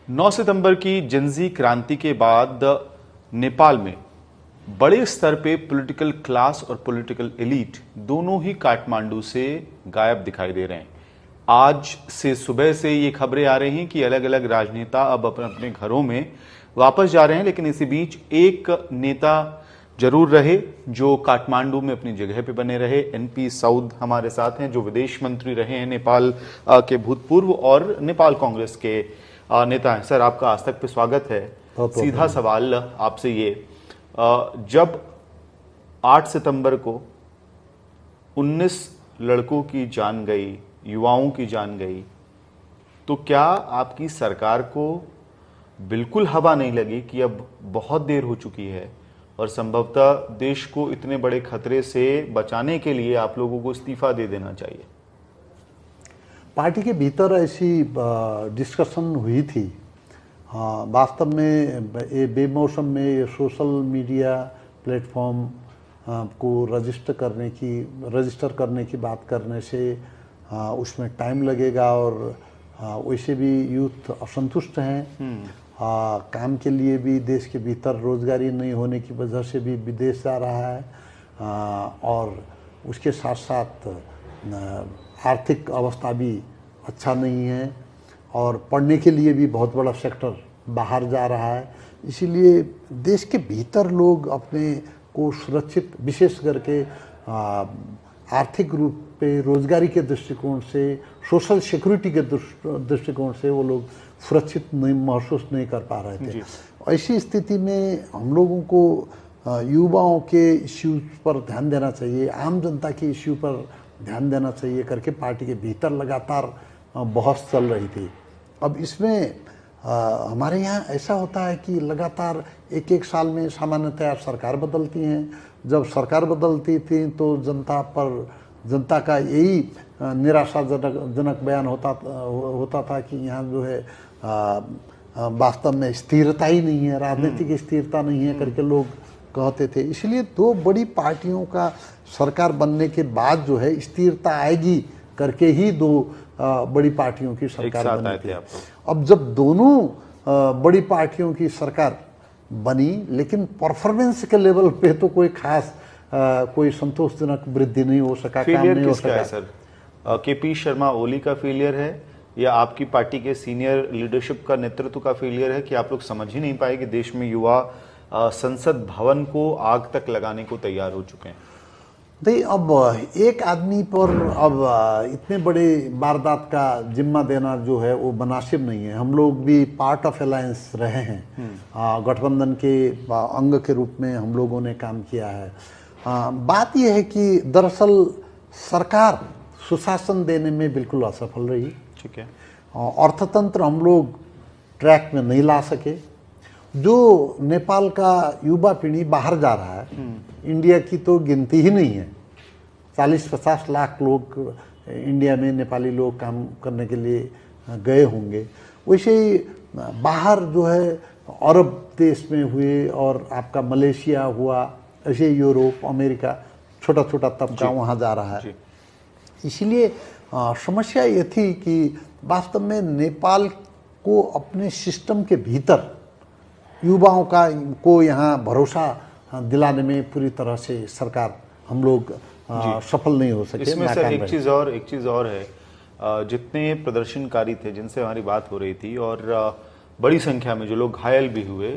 9 सितंबर की जिंजी क्रांति के बाद नेपाल में बड़े स्तर पे पॉलिटिकल क्लास और पॉलिटिकल एलीट दोनों ही काठमांडू से गायब दिखाई दे रहे हैं। आज से सुबह से ये खबरें आ रही हैं कि अलग अलग राजनेता अब अपने अपने घरों में वापस जा रहे हैं, लेकिन इसी बीच एक नेता जरूर रहे जो काठमांडू में अपनी जगह पे बने रहे। एनपी साउद हमारे साथ हैं, जो विदेश मंत्री रहे हैं नेपाल के भूतपूर्व और नेपाल कांग्रेस के नेता हैं। सर, आपका आज तक पे स्वागत है। सीधा सवाल आपसे ये, जब 8 सितंबर को 19 लड़कों की जान गई, युवाओं की जान गई, तो क्या आपकी सरकार को बिल्कुल हवा नहीं लगी कि अब बहुत देर हो चुकी है और संभवतः देश को इतने बड़े खतरे से बचाने के लिए आप लोगों को इस्तीफा दे देना चाहिए? पार्टी के भीतर ऐसी डिस्कशन हुई थी। वास्तव में ये बेमौसम में ये सोशल मीडिया प्लेटफॉर्म को रजिस्टर करने की बात करने से उसमें टाइम लगेगा और वैसे भी यूथ असंतुष्ट हैं। काम के लिए भी देश के भीतर रोजगारी नहीं होने की वजह से भी विदेश जा रहा है और उसके साथ साथ आर्थिक अवस्था भी अच्छा नहीं है और पढ़ने के लिए भी बहुत बड़ा सेक्टर बाहर जा रहा है। इसीलिए देश के भीतर लोग अपने को सुरक्षित, विशेष करके आर्थिक रूप पे रोजगारी के दृष्टिकोण से, सोशल सिक्योरिटी के दृष्टिकोण से वो लोग सुरक्षित नहीं महसूस नहीं कर पा रहे थे। ऐसी स्थिति में हम लोगों को युवाओं के इश्यूज पर ध्यान देना चाहिए, आम जनता के इश्यू पर ध्यान देना चाहिए करके पार्टी के भीतर लगातार बहस चल रही थी। अब इसमें हमारे यहाँ ऐसा होता है कि लगातार एक साल में सामान्यतया सरकार बदलती हैं। जब सरकार बदलती थी तो जनता का यही निराशाजनक बयान होता था कि यहाँ जो है वास्तव में स्थिरता ही नहीं है, राजनीतिक स्थिरता नहीं है करके लोग कहते थे। इसलिए दो बड़ी पार्टियों का सरकार बनने के बाद जो है स्थिरता आएगी करके ही दो बड़ी पार्टियों की सरकार बनी थी। अब जब दोनों बड़ी पार्टियों की सरकार बनी, लेकिन परफॉर्मेंस के लेवल पे तो कोई खास कोई संतोषजनक वृद्धि नहीं हो सका, काम नहीं हो सका। है सर, केपी शर्मा ओली का फेलियर है या आपकी पार्टी के सीनियर लीडरशिप का नेतृत्व का फेलियर है कि आप लोग समझ ही नहीं पाए कि देश में युवा संसद भवन को आग तक लगाने को तैयार हो चुके हैं? नहीं, अब एक आदमी पर अब इतने बड़े वारदात का जिम्मा देना जो है वो मुनासिब नहीं है। हम लोग भी पार्ट ऑफ अलायंस रहे हैं, गठबंधन के अंग के रूप में हम लोगों ने काम किया है। बात यह है कि दरअसल सरकार सुशासन देने में बिल्कुल असफल रही। ठीक है। अर्थतंत्र हम लोग ट्रैक में नहीं ला सके। जो नेपाल का युवा पीढ़ी बाहर जा रहा है, इंडिया की तो गिनती ही नहीं है। 40-50 लाख लोग इंडिया में नेपाली लोग काम करने के लिए गए होंगे। वैसे ही बाहर जो है अरब देश में हुए और आपका मलेशिया हुआ, ऐसे यूरोप, अमेरिका, छोटा छोटा तबका वहाँ जा रहा है। इसलिए समस्या ये थी कि वास्तव में नेपाल को अपने सिस्टम के भीतर युवाओं को यहाँ भरोसा दिलाने में पूरी तरह से सरकार हम लोग सफल नहीं हो सके। इसमें सर एक चीज और है, जितने प्रदर्शनकारी थे जिनसे हमारी बात हो रही थी और बड़ी संख्या में जो लोग घायल भी हुए,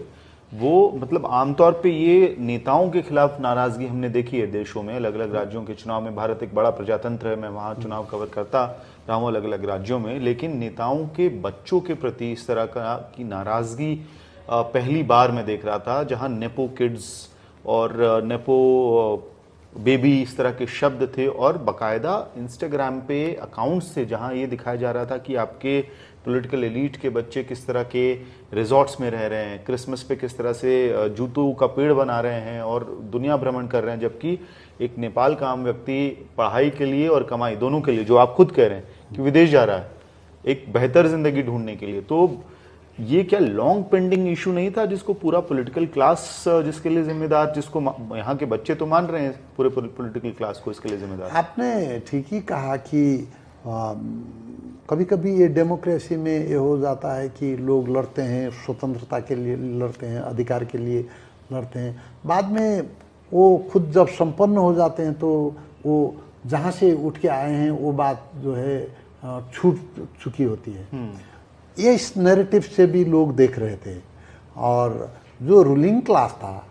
वो मतलब आमतौर पे ये नेताओं के खिलाफ नाराजगी हमने देखी है देशों में, अलग अलग राज्यों के चुनाव में। भारत एक बड़ा प्रजातंत्र है, मैं वहाँ चुनाव कवर करता रहा हूँ अलग अलग राज्यों में, लेकिन नेताओं के बच्चों के प्रति इस तरह की नाराजगी पहली बार मैं देख रहा था, जहाँ नेपो किड्स और नेपो बेबी इस तरह के शब्द थे और बकायदा इंस्टाग्राम पे अकाउंट्स से जहां ये दिखाया जा रहा था कि आपके पॉलिटिकल एलीट के बच्चे किस तरह के रिजॉर्ट्स में रह रहे हैं, क्रिसमस पे किस तरह से जूतों का पेड़ बना रहे हैं और दुनिया भ्रमण कर रहे हैं, जबकि एक नेपाल का आम व्यक्ति पढ़ाई के लिए और कमाई दोनों के लिए, जो आप खुद कह रहे हैं कि विदेश जा रहा है एक बेहतर जिंदगी ढूंढने के लिए, तो ये क्या लॉन्ग पेंडिंग इशू नहीं था जिसको पूरा पॉलिटिकल क्लास जिसके लिए जिम्मेदार, जिसको यहाँ के बच्चे तो मान रहे हैं पूरे पॉलिटिकल क्लास को इसके लिए जिम्मेदार? आपने ठीक ही कहा कि कभी कभी ये डेमोक्रेसी में ये हो जाता है कि लोग लड़ते हैं, स्वतंत्रता के लिए लड़ते हैं, अधिकार के लिए लड़ते हैं, बाद में वो खुद जब संपन्न हो जाते हैं तो वो जहाँ से उठ के आए हैं वो बात जो है छूट चुकी होती है। ये इस नैरेटिव से भी लोग देख रहे थे। और जो रूलिंग क्लास था,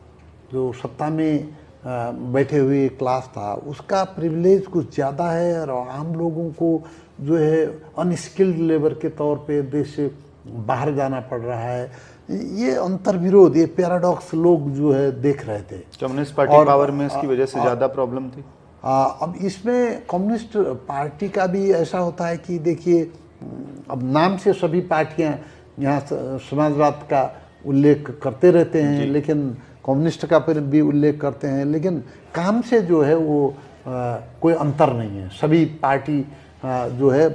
जो सत्ता में बैठे हुए क्लास था, उसका प्रिविलेज कुछ ज़्यादा है और आम लोगों को जो है अनस्किल्ड लेबर के तौर पे देश से बाहर जाना पड़ रहा है। ये अंतर्विरोध, ये पैराडॉक्स लोग जो है देख रहे थे। कम्युनिस्ट पार्टी पावर में इसकी वजह से ज़्यादा प्रॉब्लम थी। अब इसमें कम्युनिस्ट पार्टी का भी ऐसा होता है कि देखिए, अब नाम से सभी पार्टियां यहाँ समाजवाद का उल्लेख करते रहते हैं, लेकिन कम्युनिस्ट का पर भी उल्लेख करते हैं, लेकिन काम से जो है वो कोई अंतर नहीं है। सभी पार्टी जो है,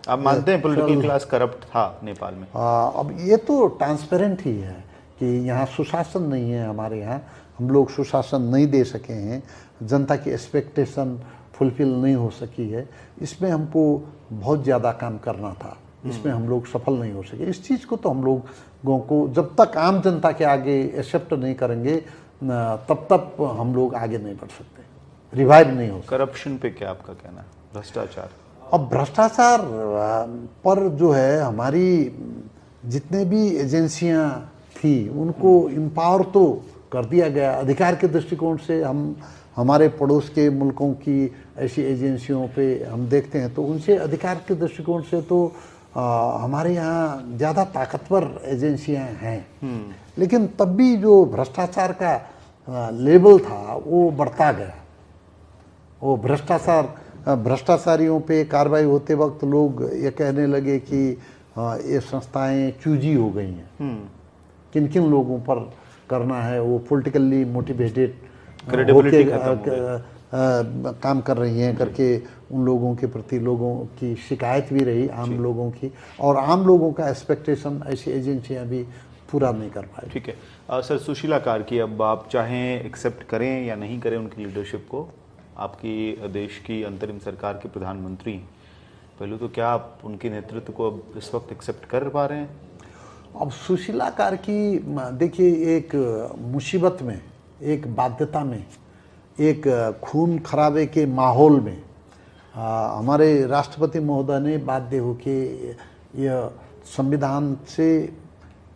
आप मानते हैं पॉलिटिकल क्लास करप्ट था नेपाल में? अब ये तो ट्रांसपेरेंट ही है कि यहाँ सुशासन नहीं है। हमारे यहाँ हम लोग सुशासन नहीं दे सके हैं, जनता की एक्सपेक्टेशन फुलफिल नहीं हो सकी है। इसमें हमको बहुत ज़्यादा काम करना था, इसमें हम लोग सफल नहीं हो सके। इस चीज़ को तो हम लोगों को जब तक आम जनता के आगे एक्सेप्ट नहीं करेंगे तब तक हम लोग आगे नहीं बढ़ सकते, रिवाइव नहीं हो सकते। करप्शन पे क्या आपका कहना है? भ्रष्टाचार, अब भ्रष्टाचार पर जो है हमारी जितने भी एजेंसियां थी उनको इम्पावर तो कर दिया गया। अधिकार के दृष्टिकोण से हम हमारे पड़ोस के मुल्कों की ऐसी एजेंसियों पे हम देखते हैं तो उनसे अधिकार के दृष्टिकोण से तो हमारे यहाँ ज़्यादा ताकतवर एजेंसियां हैं, लेकिन तब भी जो भ्रष्टाचार का लेवल था वो बढ़ता गया। वो भ्रष्टाचारियों पे कार्रवाई होते वक्त लोग ये कहने लगे कि ये संस्थाएं चूजी हो गई हैं। किन किन लोगों पर करना है, वो पॉलिटिकली मोटिवेटेड क्रेडिबिलिटी काम कर रही हैं करके उन लोगों के प्रति लोगों की शिकायत भी रही, आम लोगों की, और आम लोगों का एक्सपेक्टेशन ऐसी एजेंसियां भी पूरा नहीं कर पाई। ठीक है सर, सुशीला कार्की, अब आप चाहें एक्सेप्ट करें या नहीं करें उनकी लीडरशिप को, आपकी देश की अंतरिम सरकार के प्रधानमंत्री, पहले तो क्या आप उनके नेतृत्व को अब इस वक्त एक्सेप्ट कर पा रहे हैं? अब सुशीला कार्की देखिए, एक मुसीबत में, एक बाध्यता में, एक खून खराबे के माहौल में हमारे राष्ट्रपति महोदय ने बाध्य होके यह संविधान से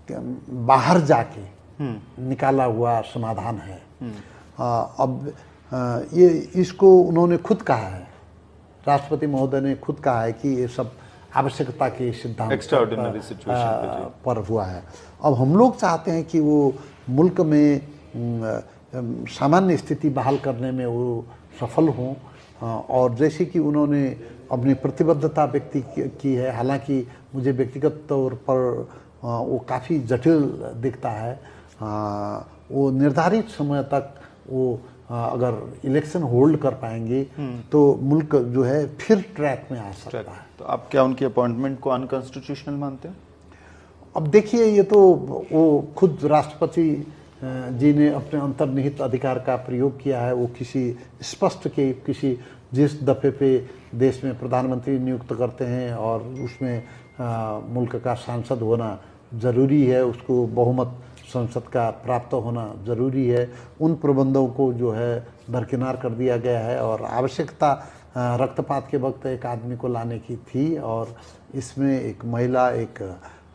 बाहर जाके निकाला हुआ समाधान है। अब ये इसको उन्होंने खुद कहा है, राष्ट्रपति महोदय ने खुद कहा है कि ये सब आवश्यकता के सिद्धांत एक्स्ट्राऑर्डिनरी सिचुएशन पर हुआ है। अब हम लोग चाहते हैं कि वो मुल्क में सामान्य स्थिति बहाल करने में वो सफल हों, और जैसे कि उन्होंने अपनी प्रतिबद्धता व्यक्त की है, हालांकि मुझे व्यक्तिगत तौर पर वो काफ़ी जटिल दिखता है। वो निर्धारित समय तक वो अगर इलेक्शन होल्ड कर पाएंगे तो मुल्क जो है फिर ट्रैक में आ सकता है। तो आप क्या उनकी अपॉइंटमेंट को अनकॉन्स्टिट्यूशनल मानते हैं? अब देखिए, ये तो वो खुद राष्ट्रपति जी ने अपने अंतर्निहित अधिकार का प्रयोग किया है। वो किसी स्पष्ट के किसी जिस दफे पे देश में प्रधानमंत्री नियुक्त करते हैं और उसमें मुल्क का सांसद होना ज़रूरी है, उसको बहुमत संसद का प्राप्त होना ज़रूरी है, उन प्रबंधों को जो है दरकिनार कर दिया गया है। और आवश्यकता रक्तपात के वक्त एक आदमी को लाने की थी, और इसमें एक महिला, एक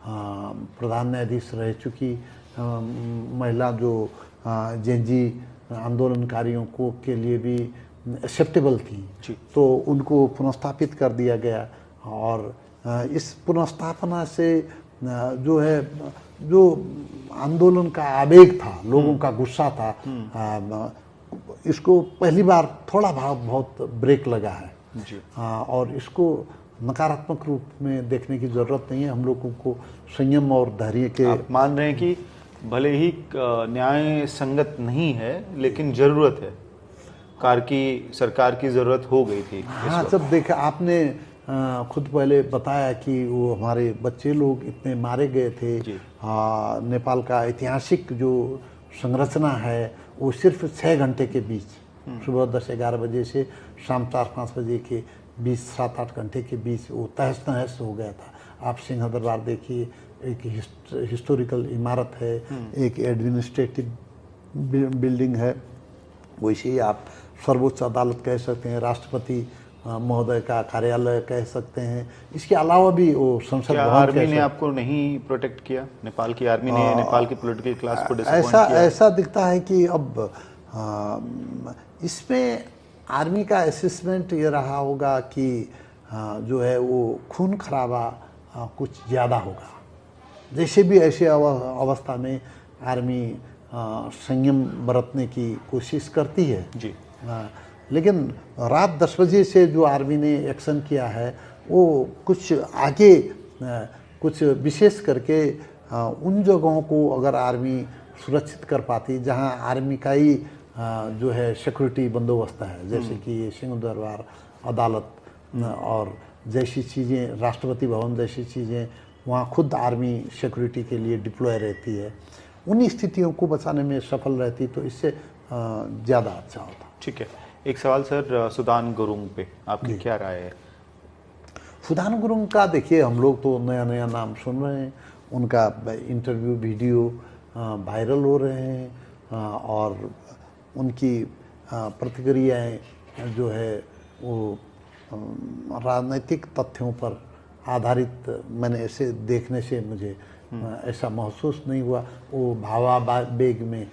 प्रधान न्यायाधीश रह चुकी महिला जो जेनजी आंदोलनकारियों को के लिए भी एक्सेप्टेबल थी, तो उनको पुनर्स्थापित कर दिया गया। और इस पुनर्स्थापना से जो है, जो आंदोलन का आवेग था, लोगों का गुस्सा था, इसको पहली बार थोड़ा बहुत ब्रेक लगा है जी। और इसको नकारात्मक रूप में देखने की जरूरत नहीं है। हम लोगों को संयम और धैर्य के, आप मान रहे हैं कि भले ही न्याय संगत नहीं है लेकिन जरूरत है, कार्की सरकार की जरूरत हो गई थी। हाँ, जब देखा आपने खुद पहले बताया कि वो हमारे बच्चे लोग इतने मारे गए थे, नेपाल का ऐतिहासिक जो संरचना है वो सिर्फ 6 घंटे के बीच, सुबह 10-11 बजे से शाम 4-5 बजे के 20 7-8 घंटे के बीच वो तहस नहस हो गया था। आप सिंह दरबार देखिए, एक हिस्टोरिकल इमारत है, एक एडमिनिस्ट्रेटिव बिल्डिंग है, वैसे ही आप सर्वोच्च अदालत कह सकते हैं, राष्ट्रपति महोदय का कार्यालय कह सकते हैं। इसके अलावा भी वो संसद क्या भवन आर्मी ने आपको नहीं प्रोटेक्ट किया? नेपाल की आर्मी ने नेपाल की पॉलिटिकल क्लास को डिसअपॉइंट किया? ऐसा दिखता है कि अब इसमें आर्मी का असेसमेंट ये रहा होगा कि जो है वो खून खराबा कुछ ज़्यादा होगा। जैसे भी ऐसे अवस्था में आर्मी संयम बरतने की कोशिश करती है जी। लेकिन रात 10 बजे से जो आर्मी ने एक्शन किया है वो कुछ आगे कुछ विशेष करके उन जगहों को अगर आर्मी सुरक्षित कर पाती जहां आर्मी का ही जो है सिक्योरिटी बंदोबस्त है, जैसे कि सिंह दरबार, अदालत और जैसी चीज़ें, राष्ट्रपति भवन जैसी चीज़ें, वहाँ खुद आर्मी सिक्योरिटी के लिए डिप्लॉय रहती है, उन स्थितियों को बचाने में सफल रहती तो इससे ज़्यादा अच्छा होता। ठीक है, एक सवाल सर सुदान गुरुंग पे आपकी क्या राय है? सुदान गुरुंग का देखिए, हम लोग तो नया नया नाम सुन रहे हैं, उनका इंटरव्यू वीडियो वायरल हो रहे हैं और उनकी प्रतिक्रियाएं जो है वो राजनीतिक तथ्यों पर आधारित, मैंने ऐसे देखने से मुझे ऐसा महसूस नहीं हुआ। वो भावावेग में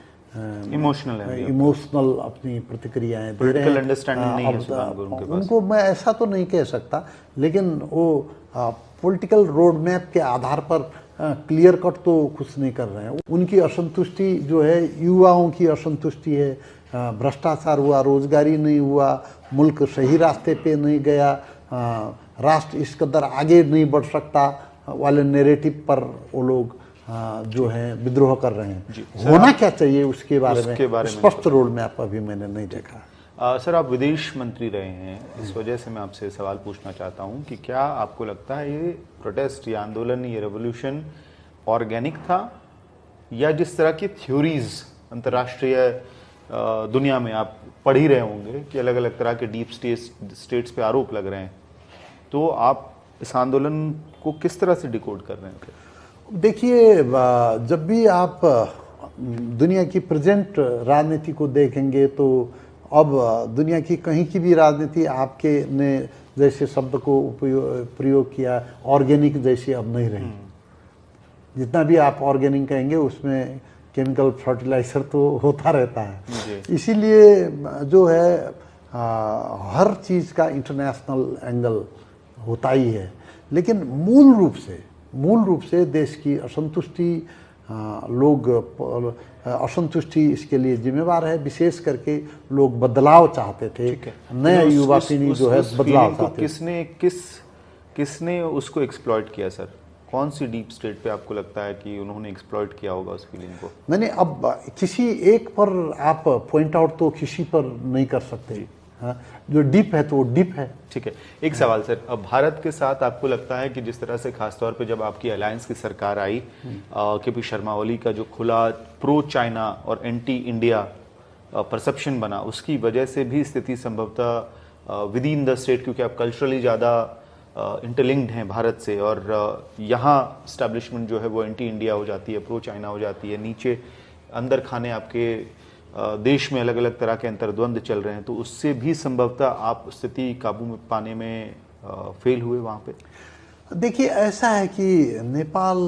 इमोशनल अपनी प्रतिक्रियाएं दे रहे हैं। अंडरस्टैंडिंग नहीं है सुदान गुरुंग के पास। उनको मैं ऐसा तो नहीं कह सकता, लेकिन वो पॉलिटिकल रोड मैप के आधार पर क्लियर कट तो कुछ नहीं कर रहे हैं। उनकी असंतुष्टि जो है युवाओं की असंतुष्टि है, भ्रष्टाचार हुआ, रोजगारी नहीं हुआ, मुल्क सही रास्ते पे नहीं गया, राष्ट्र इस कदर आगे नहीं बढ़ सकता वाले नैरेटिव पर वो लोग जो है विद्रोह कर रहे हैं। होना क्या चाहिए उसके बारे में स्पष्ट रोड मैप अभी मैंने नहीं देखा। सर आप विदेश मंत्री रहे हैं, इस वजह से मैं आपसे सवाल पूछना चाहता हूं कि क्या आपको लगता है ये प्रोटेस्ट, ये आंदोलन, ये रेवोल्यूशन ऑर्गेनिक था, या जिस तरह की थ्योरीज अंतर्राष्ट्रीय दुनिया में आप पढ़ ही रहे होंगे कि अलग अलग तरह के डीप स्टेट्स पे आरोप लग रहे हैं, तो आप इस आंदोलन को किस तरह से डिकोड कर रहे हैं? देखिए, जब भी आप दुनिया की प्रेजेंट राजनीति को देखेंगे तो अब दुनिया की कहीं की भी राजनीति आपके ने जैसे शब्द को प्रयोग किया, ऑर्गेनिक जैसी अब नहीं रही। जितना भी आप ऑर्गेनिक कहेंगे उसमें केमिकल फर्टिलाइजर तो होता रहता है। इसीलिए जो है हर चीज़ का इंटरनेशनल एंगल होता ही है, लेकिन मूल रूप से देश की असंतुष्टि, लोग असंतुष्टि इसके लिए जिम्मेवार है। विशेष करके लोग बदलाव चाहते थे, नया युवा पीढ़ी जो है बदलाव चाहते थे। किसने उसको एक्सप्लॉइट किया सर? कौन सी डीप स्टेट पे आपको लगता है कि उन्होंने एक्सप्लॉइट किया होगा उस फीलिंग को? नहीं, अब किसी एक पर आप पॉइंट आउट तो किसी पर नहीं कर सकते। हाँ, जो डीप है तो वो डीप है। ठीक है, एक सवाल सर, अब भारत के साथ आपको लगता है कि जिस तरह से खासतौर पे जब आपकी अलायंस की सरकार आई, केपी शर्मा ओली का जो खुला प्रो चाइना और एंटी इंडिया परसेप्शन बना, उसकी वजह से भी स्थिति संभवतः विद इन द स्टेट, क्योंकि आप कल्चरली ज़्यादा इंटरलिंक्ड हैं भारत से, और यहाँ स्टैब्लिशमेंट जो है वो एंटी इंडिया हो जाती है, प्रो चाइना हो जाती है, नीचे अंदर खाने आपके देश में अलग अलग तरह के अंतर्द्वंद चल रहे हैं, तो उससे भी संभवतः आप स्थिति काबू में पाने में फेल हुए वहाँ पे? देखिए, ऐसा है कि नेपाल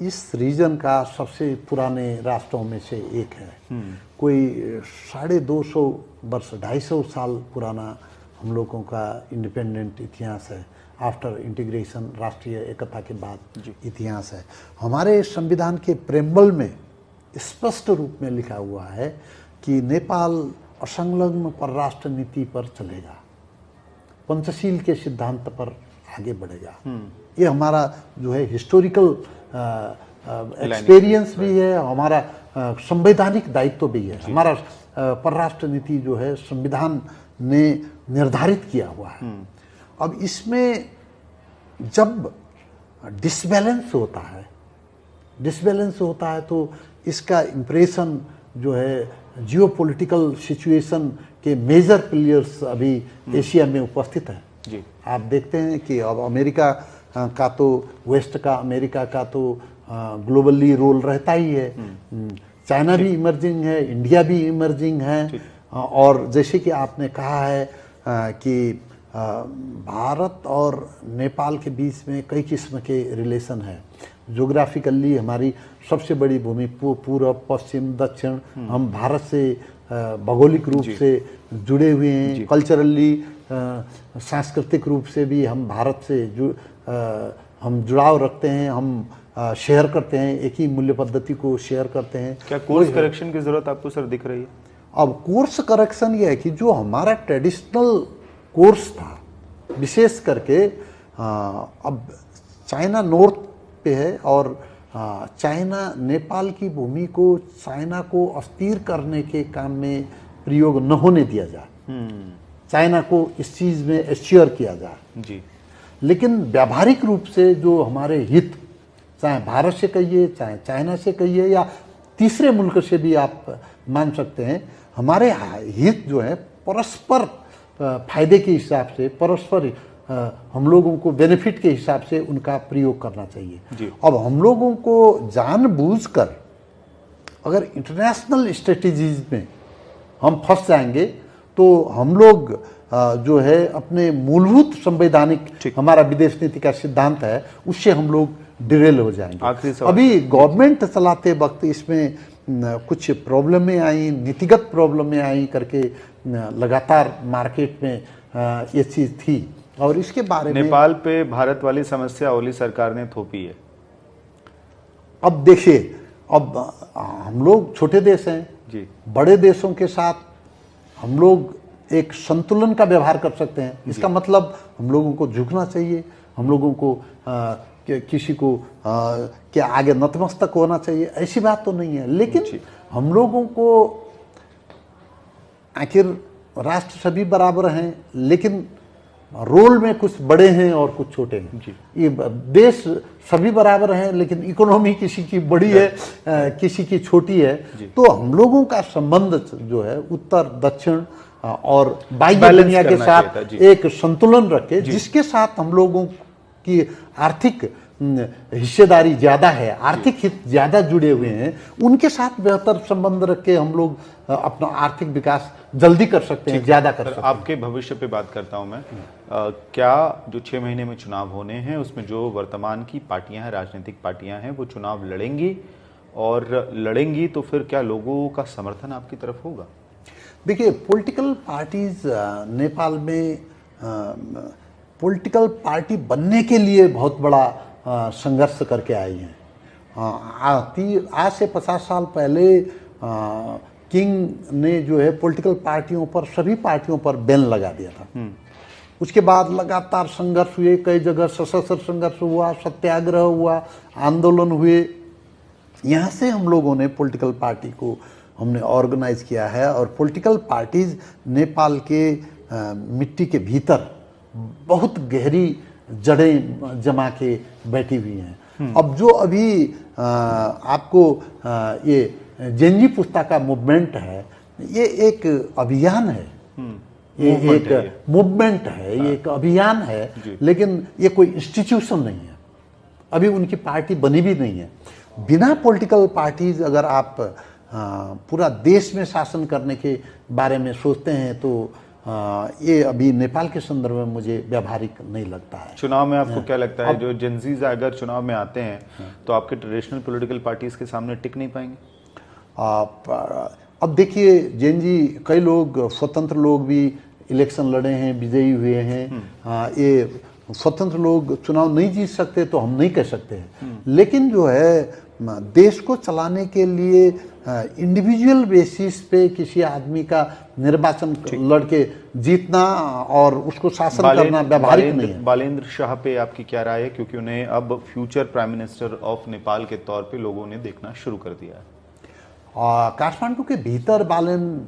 इस रीजन का सबसे पुराने राष्ट्रों में से एक है। कोई 250 वर्ष 250 साल पुराना हम लोगों का इंडिपेंडेंट इतिहास है। आफ्टर इंटीग्रेशन, राष्ट्रीय एकता के बाद इतिहास है। हमारे संविधान के प्रेम्बल में स्पष्ट रूप में लिखा हुआ है कि नेपाल असंलग्न परराष्ट्र नीति पर चलेगा, पंचशील के सिद्धांत पर आगे बढ़ेगा। ये हमारा जो है हिस्टोरिकल एक्सपीरियंस भी है, हमारा संवैधानिक दायित्व भी है। हमारा परराष्ट्र नीति जो है संविधान ने निर्धारित किया हुआ है। अब इसमें जब डिसबैलेंस होता है तो इसका इम्प्रेशन जो है जियोपॉलिटिकल सिचुएशन के मेजर प्लेयर्स अभी एशिया में उपस्थित हैं। जी। आप देखते हैं कि अब अमेरिका का तो वेस्ट का अमेरिका का तो ग्लोबली रोल रहता ही है। चाइना भी इमर्जिंग है, इंडिया भी इमर्जिंग है। और जैसे कि आपने कहा है कि भारत और नेपाल के बीच में कई किस्म के रिलेशन है। ज्योग्राफिकली हमारी सबसे बड़ी भूमि पूर्व, पश्चिम, दक्षिण, हम भारत से भौगोलिक रूप से जुड़े हुए हैं। कल्चरली, सांस्कृतिक रूप से भी हम भारत से हम जुड़ाव रखते हैं, हम शेयर करते हैं, एक ही मूल्य पद्धति को शेयर करते हैं। क्या कोर्स करेक्शन की जरूरत आपको सर दिख रही है? अब कोर्स करेक्शन ये है कि जो हमारा ट्रेडिशनल कोर्स था, विशेष करके अब चाइना नॉर्थ पे है और चाइना नेपाल की भूमि को चाइना को अस्थिर करने के काम में प्रयोग न होने दिया जाए, चाइना को इस चीज़ में एश्योर किया जाए जी। लेकिन व्यावहारिक रूप से जो हमारे हित, चाहे भारत से कहिए, चाहे चाइना से कहिए, या तीसरे मुल्क से भी आप मान सकते हैं, हमारे हित जो है परस्पर फायदे के हिसाब से, परस्पर हम लोगों को बेनिफिट के हिसाब से उनका प्रयोग करना चाहिए। अब हम लोगों को जानबूझकर अगर इंटरनेशनल स्ट्रेटजीज में हम फंस जाएंगे तो हम लोग जो है अपने मूलभूत संवैधानिक हमारा विदेश नीति का सिद्धांत है, उससे हम लोग डिरेल हो जाएंगे। अभी गवर्नमेंट चलाते वक्त इसमें कुछ प्रॉब्लमें आई, नीतिगत प्रॉब्लमें आई करके लगातार मार्केट में ये चीज़ थी और इसके बारे में नेपाल पे भारत वाली समस्या ओली सरकार ने थोपी है। अब देखिए, अब हम लोग छोटे देश हैं जी, बड़े देशों के साथ हम लोग एक संतुलन का व्यवहार कर सकते हैं। इसका मतलब हम लोगों को झुकना चाहिए, हम लोगों को किसी को के आगे नतमस्तक होना चाहिए, ऐसी बात तो नहीं है। लेकिन हम लोगों को आखिर राष्ट्र सभी बराबर हैं, लेकिन रोल में कुछ बड़े हैं और कुछ छोटे हैं। ये देश सभी बराबर हैं, लेकिन इकोनॉमी किसी की बड़ी है, किसी की छोटी है। तो हम लोगों का संबंध जो है उत्तर दक्षिण और बाह्य दुनिया के साथ एक संतुलन रखे, जिसके साथ हम लोगों की आर्थिक हिस्सेदारी ज्यादा है, आर्थिक हित ज्यादा जुड़े हुए हैं, उनके साथ बेहतर संबंध रख के हम लोग अपना आर्थिक विकास जल्दी कर सकते हैं, ज्यादा कर सकते हैं। आपके भविष्य पे बात करता हूं मैं। क्या जो 6 महीने में चुनाव होने हैं उसमें जो वर्तमान की पार्टियां हैं, राजनीतिक पार्टियां हैं, वो चुनाव लड़ेंगी, और लड़ेंगी तो फिर क्या लोगों का समर्थन आपकी तरफ होगा? देखिए, पॉलिटिकल पार्टीज नेपाल में पॉलिटिकल पार्टी बनने के लिए बहुत बड़ा संघर्ष करके आई हैं। आज से 50 साल पहले किंग ने जो है पॉलिटिकल पार्टियों पर, सभी पार्टियों पर बैन लगा दिया था। उसके बाद लगातार संघर्ष हुए, कई जगह सशस्त्र संघर्ष हुआ, सत्याग्रह हुआ, आंदोलन हुए। यहाँ से हम लोगों ने पॉलिटिकल पार्टी को हमने ऑर्गेनाइज किया है और पॉलिटिकल पार्टीज नेपाल के मिट्टी के भीतर बहुत गहरी जड़ें जमा के बैठी हुई हैं। अब जो अभी आपको ये जेनजी पुस्ता का मूवमेंट है, ये एक अभियान है, ये एक मूवमेंट है, ये एक अभियान है, लेकिन ये कोई इंस्टीट्यूशन नहीं है। अभी उनकी पार्टी बनी भी नहीं है। बिना पॉलिटिकल पार्टीज अगर आप पूरा देश में शासन करने के बारे में सोचते हैं तो ये अभी नेपाल के संदर्भ में मुझे व्यावहारिक नहीं लगता है। चुनाव में आपको क्या लगता है, जो जेनजीज अगर चुनाव में आते हैं तो आपके ट्रेडिशनल पॉलिटिकल पार्टीज के सामने टिक नहीं पाएंगे? अब देखिए, जेनजी कई लोग, स्वतंत्र लोग भी इलेक्शन लड़े हैं, विजयी हुए हैं। ये स्वतंत्र लोग चुनाव नहीं जीत सकते तो हम नहीं कह सकते हैं, लेकिन जो है देश को चलाने के लिए इंडिविजुअल बेसिस पे किसी आदमी का निर्वाचन लड़के जीतना और उसको शासन करना व्यावहारिक नहीं है। बालेंद्र शाह पे आपकी क्या राय है, क्योंकि उन्हें अब future prime minister of Nepal के तौर पे लोगों ने देखना शुरू कर दिया है? काठमांडू के भीतर बालेन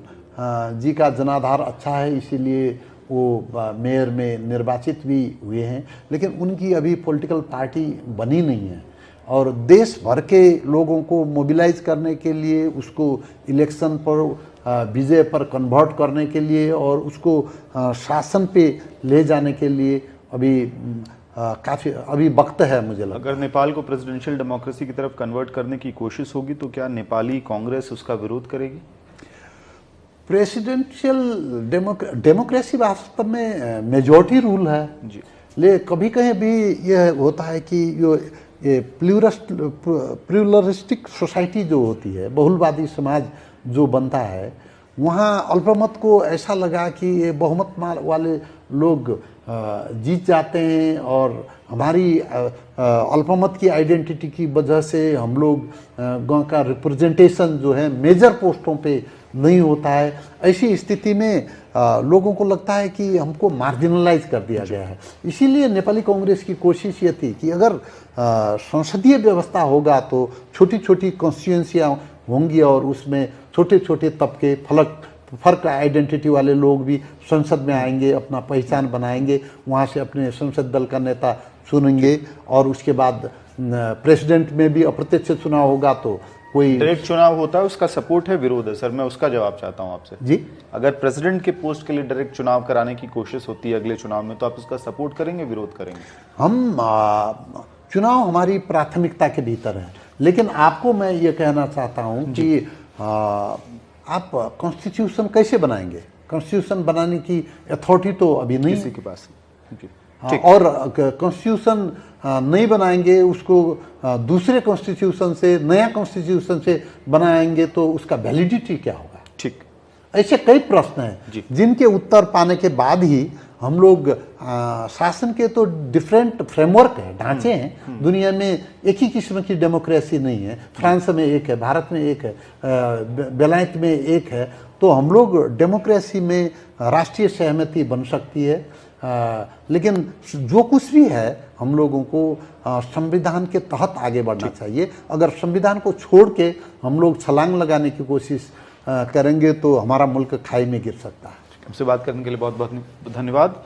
जी का जनाधार अच्छा है, इसीलिए वो मेयर में निर्वाचित भी हुए हैं, लेकिन उनकी अभी पॉलिटिकल पार्टी बनी नहीं है। और देश भर के लोगों को मोबिलाइज करने के लिए, उसको इलेक्शन पर विजय पर कन्वर्ट करने के लिए और उसको शासन पे ले जाने के लिए अभी काफ़ी अभी वक्त है मुझे लगता है। अगर नेपाल को प्रेसिडेंशियल डेमोक्रेसी की तरफ कन्वर्ट करने की कोशिश होगी तो क्या नेपाली कांग्रेस उसका विरोध करेगी? प्रेसिडेंशियल डेमोक्रेसी वास्तव में मेजॉरिटी रूल है जी। ले कभी कहीं भी यह होता है कि ये प्लूरलिस्टिक सोसाइटी जो होती है, बहुलवादी समाज जो बनता है, वहाँ अल्पमत को ऐसा लगा कि ये बहुमत वाले लोग जीत जाते हैं और हमारी अल्पमत की आइडेंटिटी की वजह से हम लोग गांव का रिप्रेजेंटेशन जो है मेजर पोस्टों पे नहीं होता है। ऐसी स्थिति में लोगों को लगता है कि हमको मार्जिनलाइज कर दिया गया है। इसीलिए नेपाली कांग्रेस की कोशिश ये थी कि अगर संसदीय व्यवस्था होगा तो छोटी छोटी कॉन्स्टिट्यूंसियाँ होंगी और उसमें छोटे छोटे तबके फर्क आइडेंटिटी वाले लोग भी संसद में आएंगे, अपना पहचान बनाएंगे, वहाँ से अपने संसद दल का नेता चुनेंगे और उसके बाद प्रेसिडेंट में भी अप्रत्यक्ष चुनाव होगा तो कोई डायरेक्ट चुनाव होता है, उसका सपोर्ट है विरोध है? सर मैं उसका जवाब चाहता हूं आपसे जी। अगर प्रेसिडेंट के पोस्ट के लिए डायरेक्ट चुनाव कराने की कोशिश होती है अगले चुनाव में तो आप उसका सपोर्ट करेंगे, विरोध करेंगे? हम चुनाव हमारी प्राथमिकता के भीतर है, लेकिन आपको मैं ये कहना चाहता हूँ कि आप कॉन्स्टिट्यूशन कैसे बनाएंगे? कॉन्स्टिट्यूशन बनाने की अथॉरिटी तो अभी नहीं किसी के पास और कॉन्स्टिट्यूशन नहीं बनाएंगे, उसको दूसरे कॉन्स्टिट्यूशन से, नया कॉन्स्टिट्यूशन से बनाएंगे तो उसका वैलिडिटी क्या होगा? ठीक, ऐसे कई प्रश्न हैं जिनके उत्तर पाने के बाद ही हम लोग शासन के तो डिफरेंट फ्रेमवर्क है, ढांचे हैं। दुनिया में एक ही किस्म की डेमोक्रेसी नहीं है। फ्रांस में एक है, भारत में एक है, बेलायत में एक है। तो हम लोग डेमोक्रेसी में राष्ट्रीय सहमति बन सकती है, लेकिन जो कुछ भी है हम लोगों को संविधान के तहत आगे बढ़ना चाहिए। अगर संविधान को छोड़ के हम लोग छलांग लगाने की कोशिश करेंगे तो हमारा मुल्क खाई में गिर सकता है। हमसे बात करने के लिए बहुत बहुत धन्यवाद।